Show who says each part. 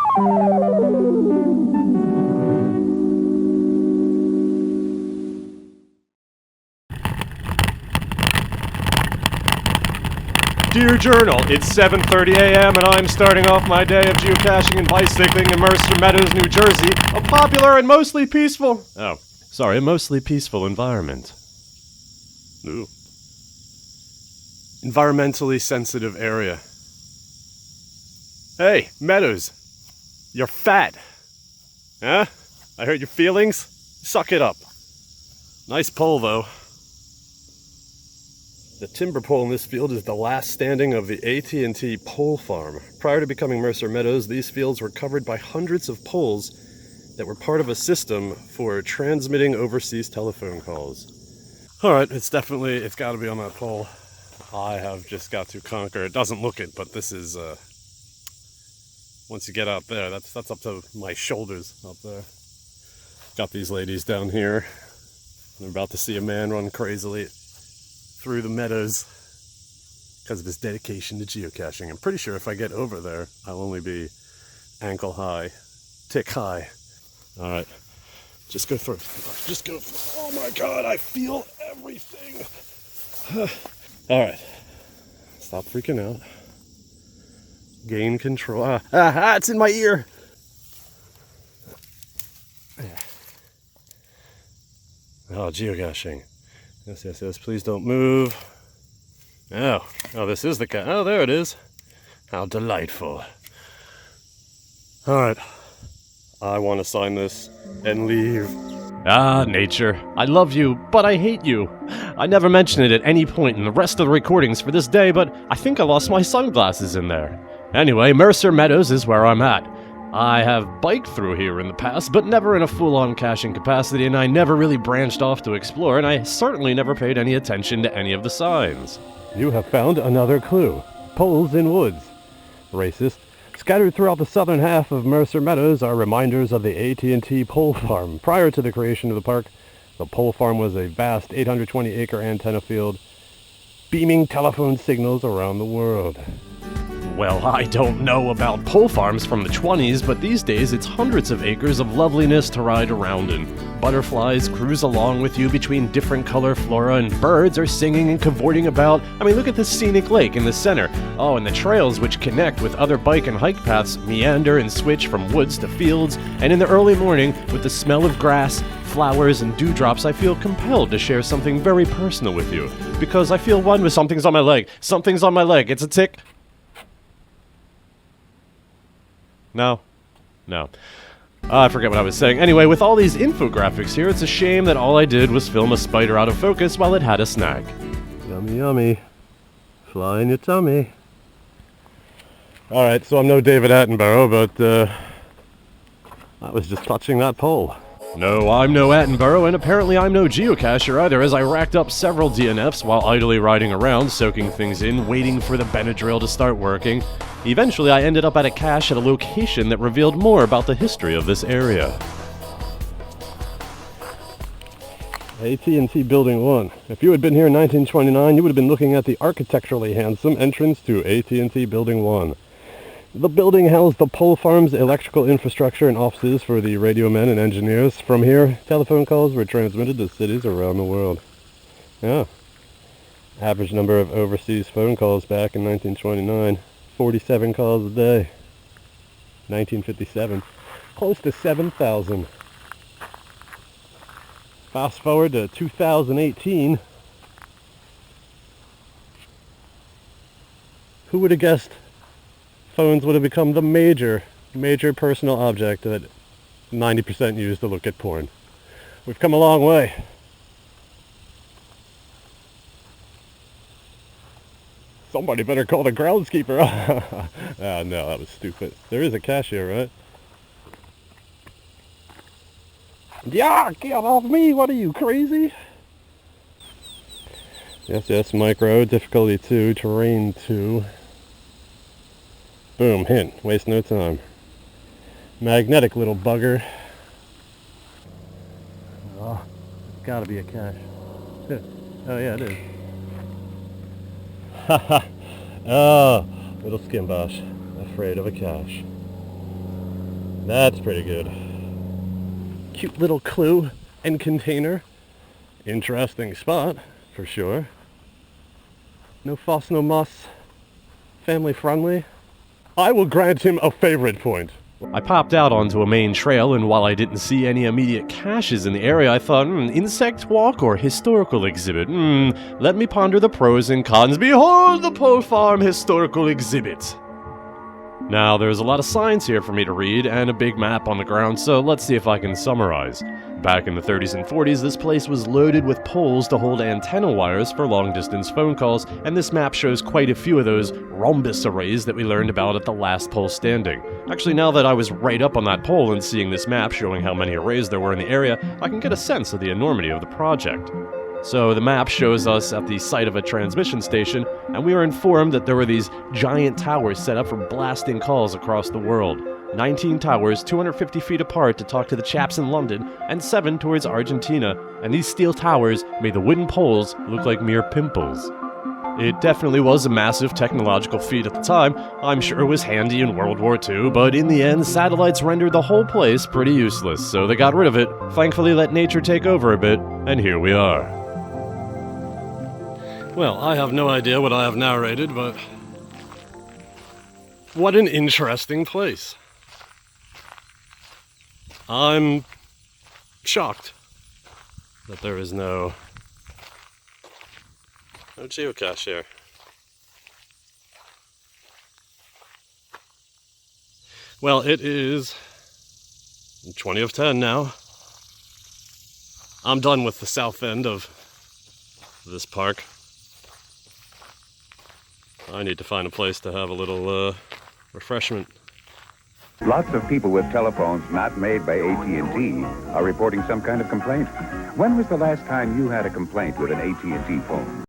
Speaker 1: Dear Journal, it's 7:30 a.m. and I'm starting off my day of geocaching and bicycling in Mercer, Meadows, New Jersey, a popular and mostly peaceful... a mostly peaceful environment. Ooh. Environmentally sensitive area. Hey, Meadows, you're fat. Huh? I hurt your feelings? Suck it up. Nice pole, though. The timber pole in this field is the last standing of the AT&T pole farm. Prior to becoming Mercer Meadows, these fields were covered by hundreds of poles that were part of a system for transmitting overseas telephone calls. Alright, it's got to be on that pole. I have just got to conquer. It doesn't look it, but this is, once you get out there, that's up to my shoulders up there. Got these ladies down here. They're about to see a man run crazily through the meadows because of his dedication to geocaching. I'm pretty sure if I get over there, I'll only be ankle high, tick high. All right, just go through. Just go through. Oh my God, I feel everything. All right, stop freaking out. Gain control. It's in my ear. Oh, geocaching. Yes, please don't move. Oh, this is the cat. Oh, there it is. How delightful. Alright. I want to sign this and leave. Ah, nature. I love you, but I hate you. I never mentioned it at any point in the rest of the recordings for this day, but I think I lost my sunglasses in there. Anyway, Mercer Meadows is where I'm at. I have biked through here in the past, but never in a full-on caching capacity, and I never really branched off to explore, and I certainly never paid any attention to any of the signs.
Speaker 2: You have found another clue. Poles in woods. Racist. Scattered throughout the southern half of Mercer Meadows are reminders of the AT&T pole farm. Prior to the creation of the park, the pole farm was a vast 820-acre antenna field, beaming telephone signals around the world.
Speaker 1: Well, I don't know about pole farms from the 20s, but these days it's hundreds of acres of loveliness to ride around in. Butterflies cruise along with you between different color flora, and birds are singing and cavorting about. I mean, look at this scenic lake in the center. Oh, and the trails which connect with other bike and hike paths meander and switch from woods to fields, and in the early morning, with the smell of grass, flowers, and dewdrops, I feel compelled to share something very personal with you, because I feel one with something's on my leg. Something's on my leg. It's a tick. No. I forget what I was saying. Anyway, with all these infographics here, it's a shame that all I did was film a spider out of focus while it had a snack.
Speaker 2: Yummy, yummy. Fly in your tummy. Alright, so I'm no David Attenborough, but I was just touching that pole.
Speaker 1: No, I'm no Attenborough, and apparently I'm no geocacher either, as I racked up several DNFs while idly riding around, soaking things in, waiting for the Benadryl to start working. Eventually, I ended up at a cache at a location that revealed more about the history of this area.
Speaker 2: AT&T Building 1. If you had been here in 1929, you would have been looking at the architecturally handsome entrance to AT&T Building 1. The building housed the pole farm's electrical infrastructure and offices for the radio men and engineers. From here, telephone calls were transmitted to cities around the world. Yeah. Average number of overseas phone calls back in 1929. 47 calls a day. 1957. Close to 7,000. Fast forward to 2018. Who would have guessed phones would have become the major personal object that 90% use to look at porn? We've come a long way. Somebody better call the groundskeeper. Ah, no, that was stupid. There is a cache here, right? Yeah, get off me! What are you, crazy? Yes, micro, difficulty 2, terrain 2. Boom, hint, waste no time. Magnetic little bugger. Oh, it's gotta be a cache. Oh yeah, it is. Haha. Oh, little skimbosh, afraid of a cache. That's pretty good. Cute little clue and container. Interesting spot, for sure. No fuss, no muss. Family friendly. I will grant him a favorite point.
Speaker 1: I popped out onto a main trail, and while I didn't see any immediate caches in the area, I thought, insect walk or historical exhibit? Let me ponder the pros and cons. Behold the Pole Farm Historical Exhibit! Now, there's a lot of signs here for me to read, and a big map on the ground, so let's see if I can summarize. Back in the 30s and 40s, this place was loaded with poles to hold antenna wires for long-distance phone calls, and this map shows quite a few of those rhombus arrays that we learned about at the last pole standing. Actually, now that I was right up on that pole and seeing this map showing how many arrays there were in the area, I can get a sense of the enormity of the project. So the map shows us at the site of a transmission station, and we are informed that there were these giant towers set up for blasting calls across the world. 19 towers, 250 feet apart to talk to the chaps in London, and 7 towards Argentina, and these steel towers made the wooden poles look like mere pimples. It definitely was a massive technological feat at the time. I'm sure it was handy in World War II, but in the end, satellites rendered the whole place pretty useless, so they got rid of it, thankfully let nature take over a bit, and here we are.
Speaker 2: Well, I have no idea what I have narrated, but what an interesting place. I'm shocked that there is no geocache here. Well, it is 20 of 10 now. I'm done with the south end of this park. I need to find a place to have a little refreshment.
Speaker 3: Lots of people with telephones not made by AT&T are reporting some kind of complaint. When was the last time you had a complaint with an AT&T phone?